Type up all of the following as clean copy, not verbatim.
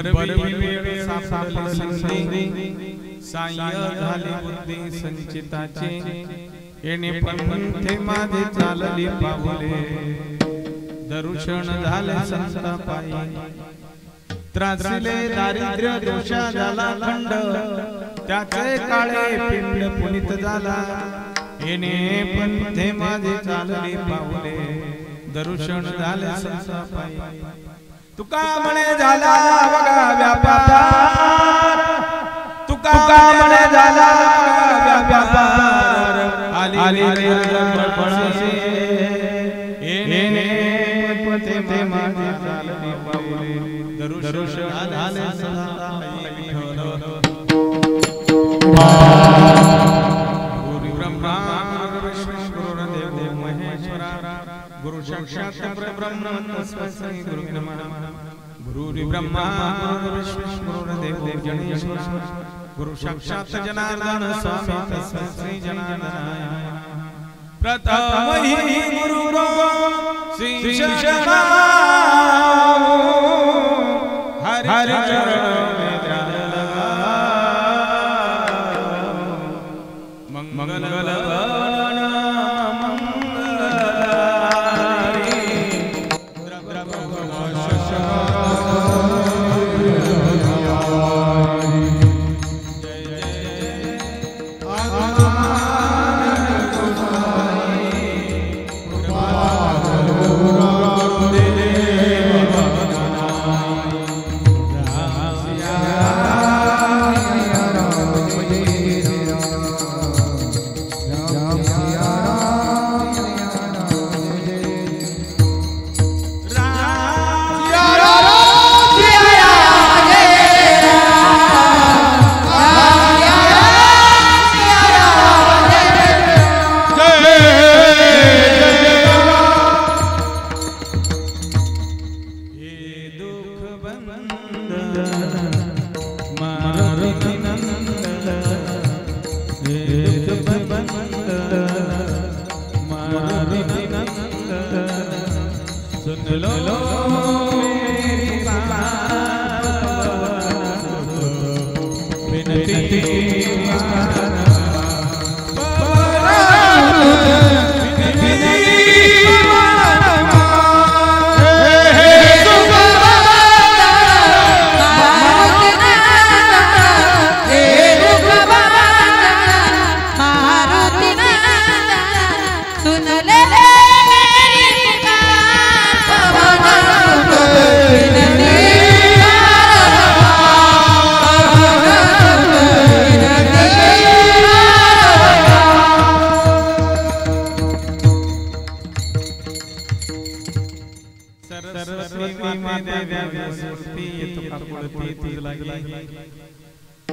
बरवी वेळ सापडली संधी साय झाली बुद्धी संचिताचे येणे पंथे माझे चालली पावले दरुषण झाले संता पायी त्रासले दारिद्र्य दोषा झाला खंड त्याचे काळे पिंड पुनित झाला येणे पंथे माझे चालली पावले दरुषण झाले संता पायी तुका म्हणे झाला बघा व्यापार तुका म्हणे झाला व्यापार आली पळसे येणे पंथे माझे चालली पावले दरुषण झाले संता पायी गुरु ब्रह्मा गुरुदेव महेश्वरा गुरु साक्षात परब्रह्म तस्मै गुरु नमः गुरु ब्रह्मा गुरुदेव गणेश्वरा गुरु साक्षात जनार्दन स्वामी तस्मै जनार्दनाय प्रथम ही गुरु श्री शरणा हरि चरण मंगल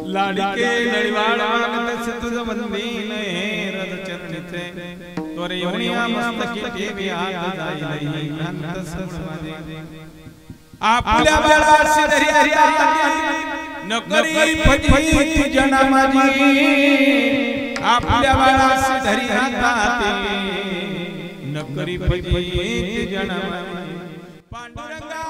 लाडके नळीवाड मागत तुझ वंदीन रद चरणिते तोरे योनिया मस्तकी ठेवी आत जाई भ्रांत समुद्रामध्ये आपल्या बाळाशी धरी नकरी फजी जना माझी आपल्या बाळाशी धरी हाताते नकरी फजी जना माझी पांडुरंगा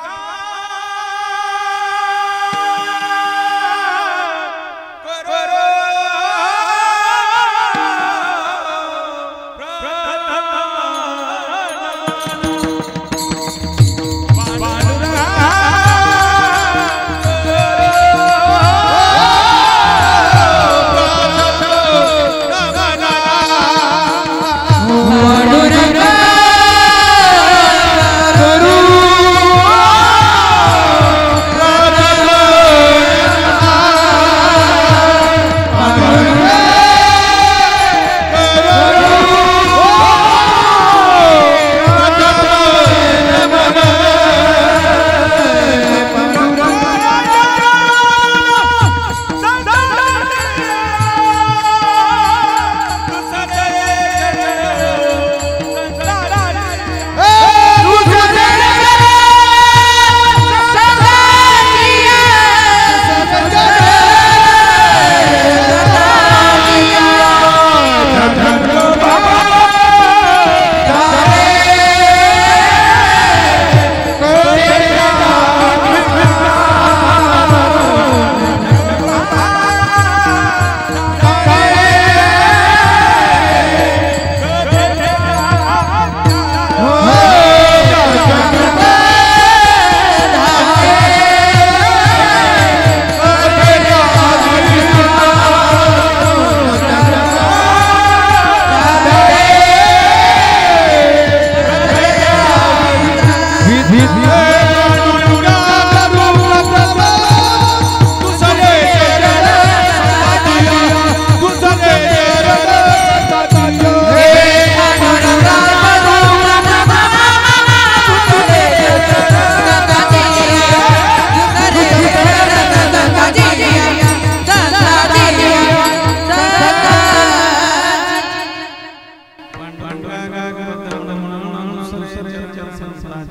Guru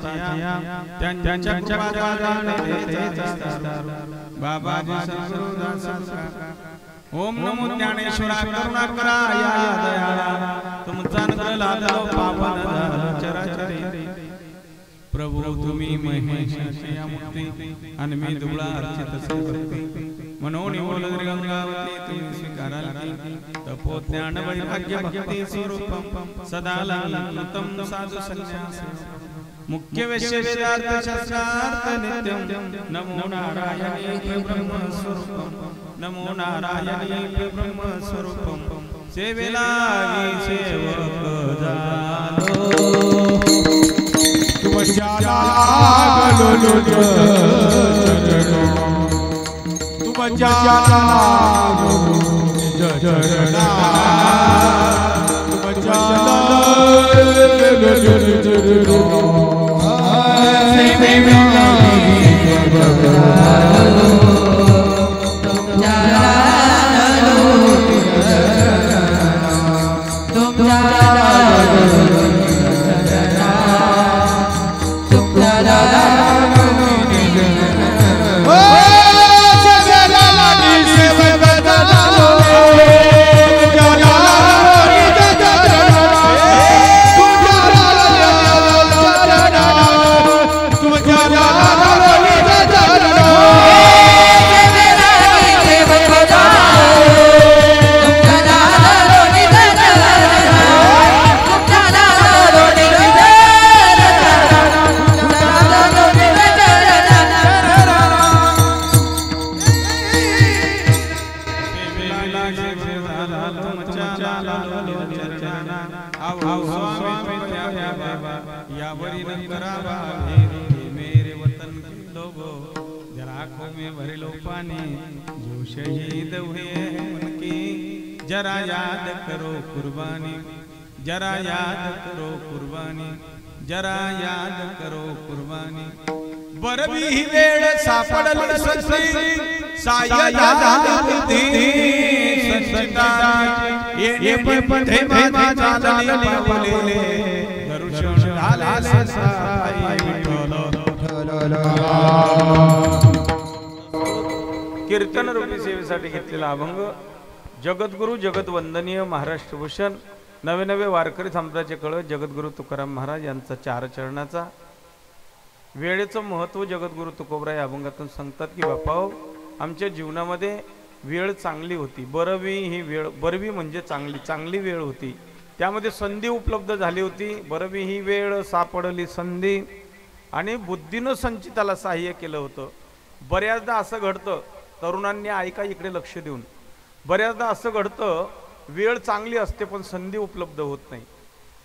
संताच्या त्यांच्या कृपादान बाबाजी सद्गुरुदास ओम नमो ज्ञानेश्वरा करुणाकरा या दयाळा तुमचा अनुग्रह लादलो पावन चराचरी प्रभु तुम्ही महेशाची मुक्ती आणि मी दुबळा अर्चित भक्ती मनोनी बोलद्री गंगावती तुम्ही स्वीकाराल की तपो ज्ञान वैराग्य भक्ती स्वरूपम सदा लालतम साधु संन्यास मुख्य वेश्य वेदार्थ शास्त्रार्थ नित्यम नमो नारायणी ब्रह्म स्वरूपम नमो नारायणी ब्रह्म स्वरूपम सेवेला सेवक झालो तुमच्या लागलो तुमच्या लागलो चरणा तुमच्या मेरे वतन के लोगों जरा आंखों में भर लो पानी जो शहीद हुए हैं उनकी जरा याद करो कुर्बानी जरा याद करो कुर्बानी जरा याद करो कुर्बानी बरबी ही वेळ सापडली सच्ची सायादी संचिता ये पण माझा चालली पावले दर्शन झाले साई विठ्ठल कीर्तन रूपी सेवेसाठी घेतलेला अभंग जगद्गुरु जगतवंदनीय महाराष्ट्र भूषण नवे नवे वारकरी संप्रदायाचे कळ जगद्गुरु तुकाराम महाराज यांचा 4 चरणाचा वेळेचं महत्त्व जगद्गुरु तुकोबराय या अभंगातून सांगतात की बापाओ आमच्या जीवनामध्ये वेळ चांगली होती बरवी ही वेळ बरवी म्हणजे चांगली वेळ होती त्यामध्ये संधी उपलब्ध झाली होती बरवी ही वेळ सापडली संधी आणि बुद्धीनं संचिताला सहाय्य केलं होतं बऱ्याचदा असं घडतं तरुणांनी ऐका इकडे लक्ष देऊन बऱ्याचदा असं घडतं वेळ चांगली असते पण संधी उपलब्ध होत नाही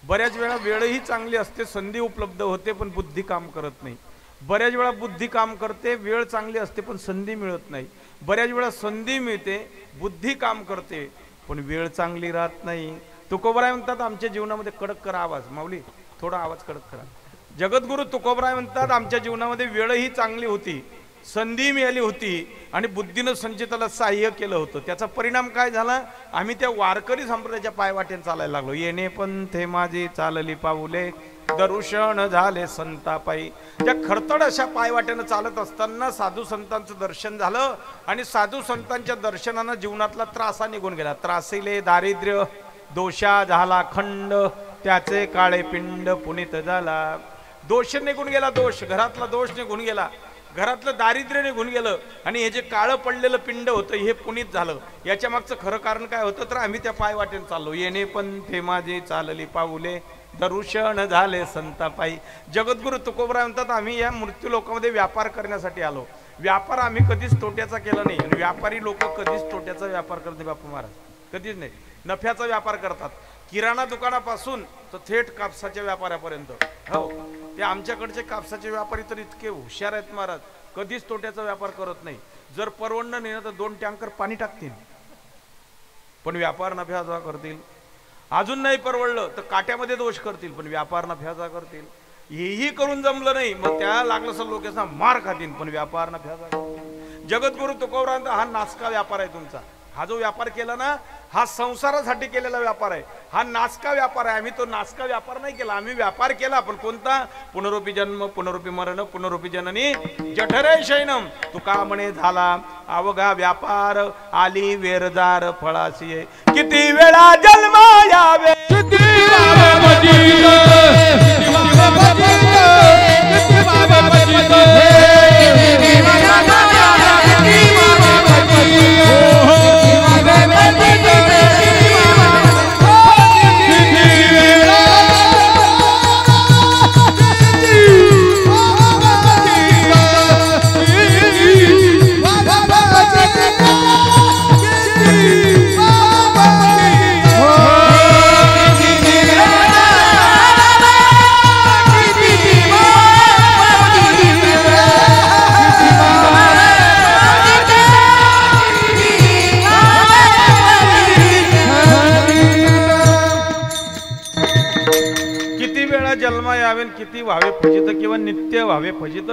बऱ्याच वेळा वेळही चांगली असते संधी उपलब्ध होते पण बुद्धी काम करत नाही बऱ्याच वेळा बुद्धी काम करते वेळ चांगली असते पण संधी मिळत नाही बऱ्याच वेळा संधी मिळते बुद्धी काम करते पण वेळ चांगली राहत नाही तुकोबराय म्हणतात आमच्या जीवनामध्ये कडक करा आवाज माऊली थोडा आवाज कडक करा जगद्गुरु तुकोबराय म्हणतात आमच्या जीवनामध्ये वेळही चांगली होती संधी मिळाली होती आणि बुद्धीनं संचिताला सहाय्य केलं होतं त्याचा परिणाम काय झाला आम्ही त्या वारकरी संप्रदायाच्या पायवाटेने चालायला लागलो येणे पंथे माझे चालली पाऊले दर्शन झाले संतापायी त्या खडतड अशा पायवाटेनं चालत असताना साधू संतांचं दर्शन झालं आणि साधू संतांच्या दर्शनानं जीवनातला त्रासा निघून गेला त्रासिले दारिद्र्य दोषा झाला खंड त्याचे काळे पिंड पुनीत झाला दोष निघून गेला दोष घरातला दोष निघून गेला घरातलं दारिद्र्य निघून गेलं आणि हे जे काळं पडलेलं पिंड होतं हे पुनीत झालं याच्या मागचं खरं कारण काय होतं तर आम्ही त्या पायवाटेने चाललो येणे पंथे माझे चालली पाऊले दर्शन झाले संतापायी जगद्गुरु तुकोबराय म्हणतात आम्ही या मृत्यू लोकांमध्ये व्यापार करण्यासाठी आलो व्यापार आम्ही कधीच तोट्याचा केला नाही आणि व्यापारी लोक कधीच तोट्याचा व्यापार करत नाही बापू महाराज कधीच नाही नफ्याचा व्यापार करतात किराणा दुकानापासून तर थेट कापसाच्या व्यापाऱ्यापर्यंत हो ते आमच्याकडचे कापसाचे व्यापारी तर इतके हुशार आहेत महाराज कधीच तोट्याचा व्यापार करत नाही जर परवडणं नाही तर 2 टँकर पाणी टाकतील पण व्यापार नफ्याचा करतील अजून नाही परवडलं तर काट्यामध्ये दोष करतील पण व्यापार नफ्याचा करतील हेही करून जमलं नाही मग त्या लागलं सर लोकांना मार खातील पण व्यापार नफ्याचा जगद्गुरु तुकोबराय हा नासका व्यापार आहे तुमचा हा जो व्यापार केला ना हा संसारासाठी केलेला व्यापार आहे, हा नासका व्यापार आहे. आम्ही तो नासका व्यापार नाही केला, आम्ही व्यापार केला. पण कोणता? पुनरुपी जन्म पुनरुपी मरण पुनरुपी जननी जठरे शयनम. तुका म्हणे झाला अवघा व्यापार, आली वेरदार फळासी. किती वेळा जन्म यावे किती व्हावे फजित किंवा नित्य व्हावे फजित.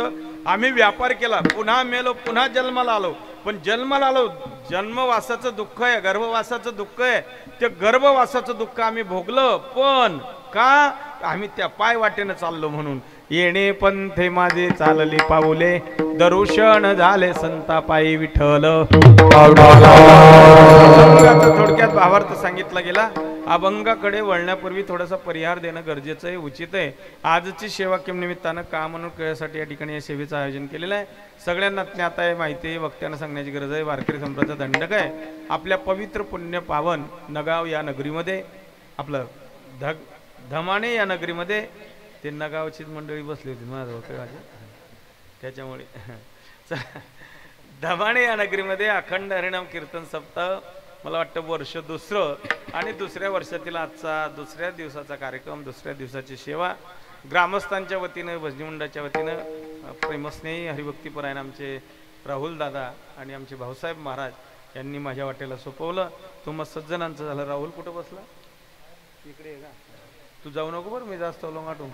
आम्ही व्यापार केला, पुन्हा मेलो, पुन्हा जन्माला आलो. पण जन्माला आलो, जन्मवासाचं दुःख आहे, गर्भवासाचं दुःख आहे. ते गर्भवासाचं दुःख आम्ही भोगलं. पण का? आम्ही त्या पाय वाटेनं चाललो म्हणून. येणे पंथे माझे चालली पाऊले, दरुशन झाले संता पायी विठ्ठल. थोडक्यात भावार्थ सांगितला गेला. अभंगाकडे वळण्यापूर्वी थोडासा परिहार देणं गरजेचं आहे, उचित आहे. आजची सेवा किम निमित्तानं का म्हणून कळण्यासाठी या ठिकाणी या सेवेचं आयोजन केलेलं आहे. सगळ्यांना ज्ञात आहे, माहिती आहे, वक्त्यांना सांगण्याची गरज आहे. वारकरी संप्रदायाचा दंडक आहे. आपल्या पवित्र पुण्य पावन नगाव या नगरीमध्ये, आपलं धमाणे या नगरीमध्ये, ते नगावचीच मंडळी बसली होती माझ्या त्याच्यामुळे धमाणे या नगरीमध्ये अखंड हरिनाम कीर्तन सप्ताह, मला वाटतं वर्ष दुसरं, आणि दुसऱ्या वर्षातील आजचा दुसऱ्या दिवसाचा कार्यक्रम, दुसऱ्या दिवसाची सेवा ग्रामस्थांच्या वतीनं, भजनी मंडळाच्या वतीनं प्रेमस्नेही हरिभक्तीपरायण आमचे राहुल दादा आणि आमचे भाऊसाहेब महाराज यांनी माझ्या वाटेला सोपवलं. तुम्हा सज्जनांचं झालं. राहुल कुठं बसला? इकडे आहे का? तू जाऊ नको बरं, मी जास्त लोंगाटून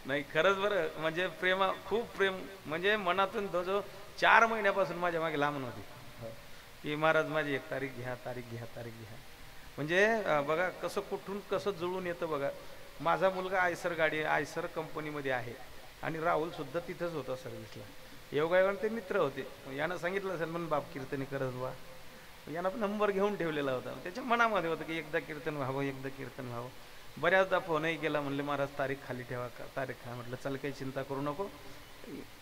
नाही. खरंच बरं, म्हणजे प्रेमा खूप प्रेम, म्हणजे मनातून तो जो 4 महिन्यापासून माझ्या मागे लांब होती की महाराज माझी 1 तारीख घ्या, तारीख घ्या, तारीख घ्या. म्हणजे बघा कसं कुठून कसं जुळून येतं बघा. माझा मुलगा आयसर गाडी, आयसर कंपनीमध्ये आहे, आणि राहुल सुद्धा तिथंच होता सर्व्हिसला. योगायोगाने ते मित्र होते. यानं सांगितलं असेल म्हणून बाप कीर्तनी करत बा, यानं नंबर घेऊन ठेवलेला होता. त्याच्या मनामध्ये होतं की एकदा कीर्तन व्हावं, एकदा कीर्तन व्हावं. बऱ्याचदा फोनही केला, म्हणले महाराज तारीख खाली ठेवा का, तारीख खा. म्हटलं चल काही चिंता करू नको,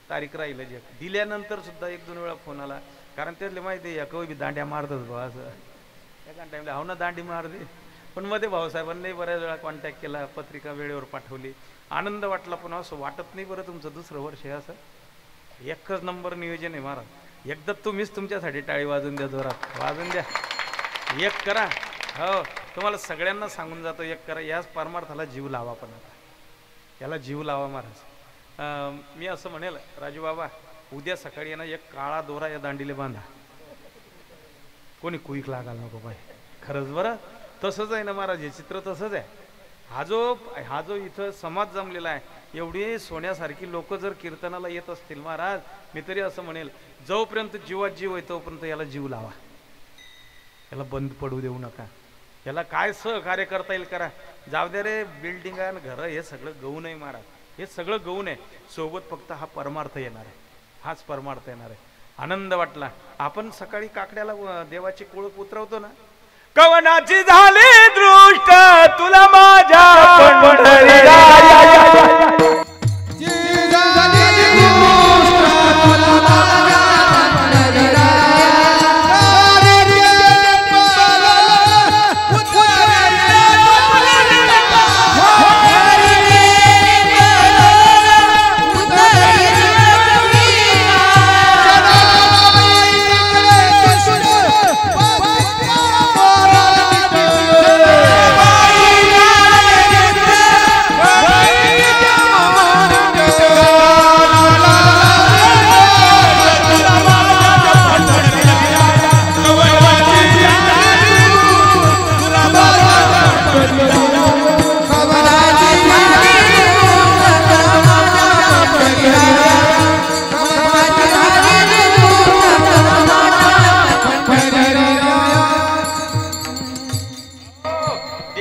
तारीख राहिलं जे. दिल्यानंतर सुद्धा 1-2 वेळा फोन आला, कारण त्यातले माहिती आहे कवी बी दांड्या मारतच भाऊ असं. एका टाईमला हो ना दांडी मारते. पण मध्ये भाऊसाहेबांनी बऱ्याच वेळा कॉन्टॅक्ट केला, पत्रिका वेळेवर पाठवली, आनंद वाटला. पण असं वाटत नाही बरं तुमचं दुसरं वर्ष आहे असं. एकच नंबर नियोजन आहे महाराज. एकदा तुम्हीच तुमच्यासाठी टाळी वाजून द्या, जोरात वाजून द्या, एक करा. हो, तुम्हाला सगळ्यांना सांगून जातो, एक करा. याच परमार्थाला जीव लावा. पण आता याला जीव लावा महाराज. मी असं म्हणेल राजू बाबा, उद्या सकाळी आहे ना एक काळा दोरा या दांडीले बांधा, कोणी कुईक लागायला नको बाई. खरंच बरं, तसंच आहे ना महाराज, हे चित्र तसंच आहे. हा जो इथं समाज जमलेला आहे, एवढी सोन्यासारखी लोक जर कीर्तनाला येत असतील महाराज, मी तरी असं म्हणेल जोपर्यंत जीवात जीव आहे तोपर्यंत याला जीव लावा, याला बंद पडू देऊ नका. याला काय सहकार्य करता येईल करा. जाऊ दे रे, बिल्डिंग आणि घरं हे सगळं गौण आहे महाराज, हे सगळं गौण आहे. सोबत फक्त हा परमार्थ येणार आहे, हाच परमार्थ येणार आहे. आनंद वाटला. आपण सकाळी काकड्याला देवाची कोळप उतरवतो ना, कवनाची झाली दृष्ट तुला माझ्या पंढरीला,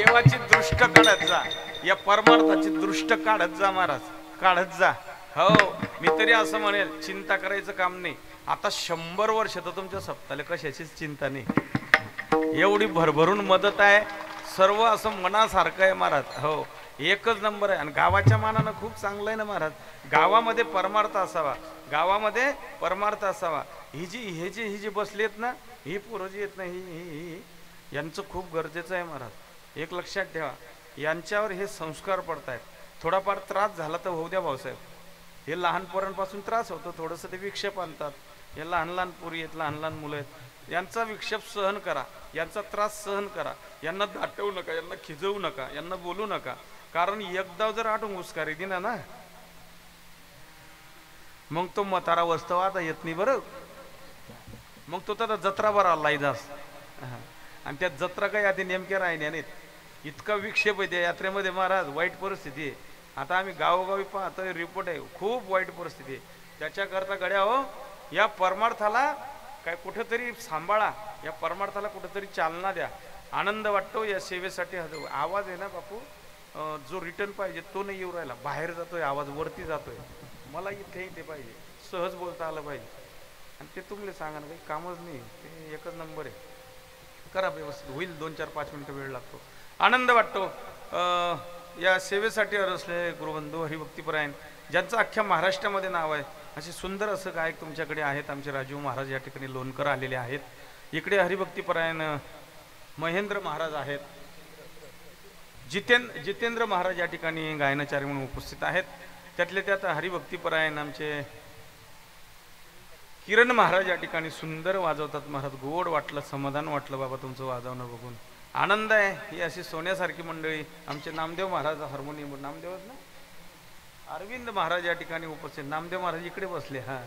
देवाची दृष्ट काढत जा, या परमार्थाची दृष्ट काढत जा महाराज, काढत जा. हो मी तरी असं म्हणेल, चिंता करायचं काम नाही. आता 100 वर्ष तर तुमच्या सप्ताला कशाचीच चिंता नाही. एवढी भरभरून मदत आहे, सर्व असं मनासारखं आहे महाराज. हो एकच नंबर आहे. आणि गावाच्या मानानं खूप चांगलं आहे ना महाराज. गावामध्ये परमार्थ असावा, गावामध्ये परमार्थ असावा. ही जी बसलीत ना, ही पोरं जी येत नाही, ही यांचं खूप गरजेचं आहे महाराज. एक लक्षात ठेवा, यांच्यावर हे संस्कार पडत आहेत. थोडाफार त्रास झाला तर होऊ द्या भाऊसाहेब. हे लहान पोरांपासून त्रास होतो, थोडंसं ते विक्षेप आणतात. हे लहान लहान पोरी आहेत, लहान लहान मुलं आहेत, यांचा विक्षेप सहन करा, यांचा त्रास सहन करा. यांना दाटवू नका, यांना खिजवू नका, यांना बोलू नका. कारण एकदा जर आठवून उसकारी दिना ना, मग तो म्हातारा वस्तव आता येत नाही बरं. मग तो त्याचा जत्रा बरा लायदास. आणि त्या जत्रा काही आधी नेमक्या राहिल्या नाहीत. इतका विक्षेप आहे त्या यात्रेमध्ये महाराज, वाईट परिस्थिती आहे. आता आम्ही गावोगावी पाहतोय, रिपोर्ट आहे, खूप वाईट परिस्थिती आहे. त्याच्याकरता गड्या हो, या परमार्थाला काय कुठेतरी सांभाळा, या परमार्थाला कुठेतरी चालना द्या. आनंद वाटतो या सेवेसाठी. आवाज आहे ना बापू, जो रिटर्न पाहिजे तो नाही येऊ राहिला, बाहेर जातोय आवाज, वरती जातोय. मला इथे ते पाहिजे, सहज बोलता आलं पाहिजे. आणि ते तुम्हाला सांगा ना, काही कामच नाही, ते एकच नंबर आहे. करा व्यवस्थित, होईल. 2-4-5 मिनिटं वेळ लागतो. आनंद वाटतो. या सेवेसाठी असले गुरुबंधू हरिभक्तीपरायण, ज्यांचं अख्ख्या महाराष्ट्रामध्ये नाव आहे, असे सुंदर असं गायक तुमच्याकडे आहेत. आमचे राजीव महाराज या ठिकाणी लोणकर आलेले आहेत. इकडे हरिभक्तीपरायण महेंद्र महाराज आहेत. जितेंद्र महाराज या ठिकाणी गायनाचार्य म्हणून उपस्थित आहेत. त्यातले त्यात हरिभक्तीपरायण आमचे किरण महाराज या ठिकाणी सुंदर वाजवतात महाराज. गोड वाटलं, समाधान वाटलं बाबा तुमचं वाजवणं बघून, आनंद आहे. ही अशी सोन्यासारखी मंडळी. आमचे नामदेव महाराज हार्मोनियम, नामदेवच ना, अरविंद महाराज या ठिकाणी उपस्थित. नामदेव महाराज इकडे बसले. हा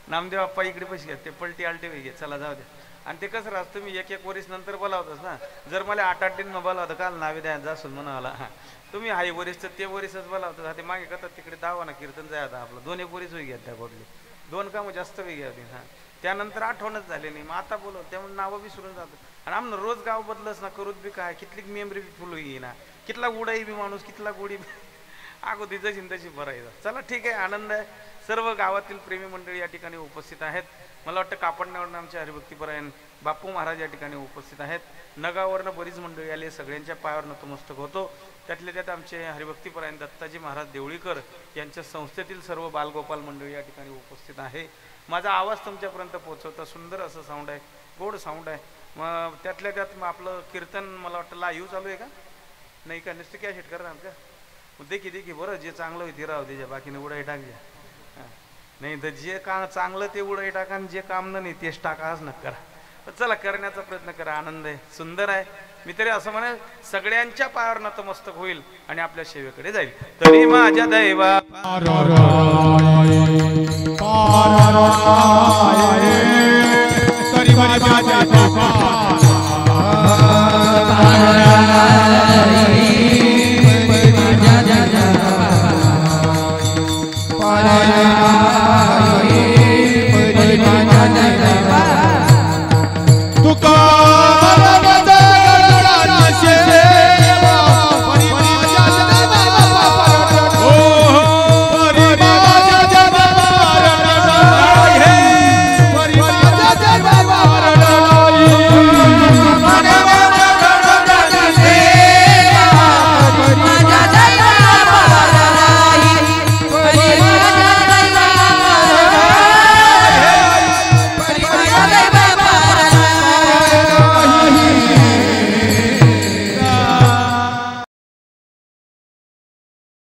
नामदेव आप्पा इकडे बसले, ते पलटी आलटे वेगळे, चला जाऊ द्या. आणि ते कसं राहतं, तुम्ही एक वरीस नंतर बोलावतच ना. जर मला 8-8 दिन मग बोलावतं, काल नावे द्या जासून म्हणाला. हा तुम्ही हाय वरीस तर ते वरीसच बोलावतं. ते मागे करतात तिकडे दावा ना, कीर्तन जाय आता आपलं 2-1 वरीस वेगळ्या त्या गोडली, 2 कामं जास्त वेगळी होती. हा त्यानंतर आठवणच झाले नाही, मग आता बोलव, त्यामुळे नावं विसरून जातं. आणि आम्हाला रोज गाव बदलच ना, करूच बी काय, कितली मेमरी बी फुल होई ना, कितला उडाई बी माणूस, कितला गोडी अगोदर जशी तशी भरायचा. चला ठीक आहे, आनंद आहे. सर्व गावातील प्रेमी मंडळी या ठिकाणी उपस्थित आहेत. मला वाटतं कापडण्यावरनं आमचे हरिभक्तीपरायण बापू महाराज या ठिकाणी उपस्थित आहेत. नगावरनं बरीच मंडळी आली, सगळ्यांच्या पायावर नतमस्तक होतो. त्यातल्या त्यात आमचे हरिभक्तीपरायण दत्ताजी महाराज देवळीकर यांच्या संस्थेतील सर्व बालगोपाल मंडळी या ठिकाणी उपस्थित आहे. माझा आवाज तुमच्यापर्यंत पोहोचवता, सुंदर असं साऊंड आहे, गोड साऊंड आहे. मग त्यातल्या त्यात मग आपलं कीर्तन मला वाटतं लाईव्ह चालू आहे का नाही, का नुसतं कॅसेट करणार का? देखी बरं, जे चांगलं होती राहू त्याच्या, बाकीने उडाई टाकल्या. नाही तर जे का चांगलं ते उडाई टाका, आणि जे काम नाही तेच टाकाच न करा. चला करण्याचा प्रयत्न करा. आनंद आहे, सुंदर आहे. मी तरी असं म्हणेल, सगळ्यांच्या पायावर नतमस्तक होईल आणि आपल्या सेवेकडे जाईल. तरी माझ्या दैवा तरी माझ्या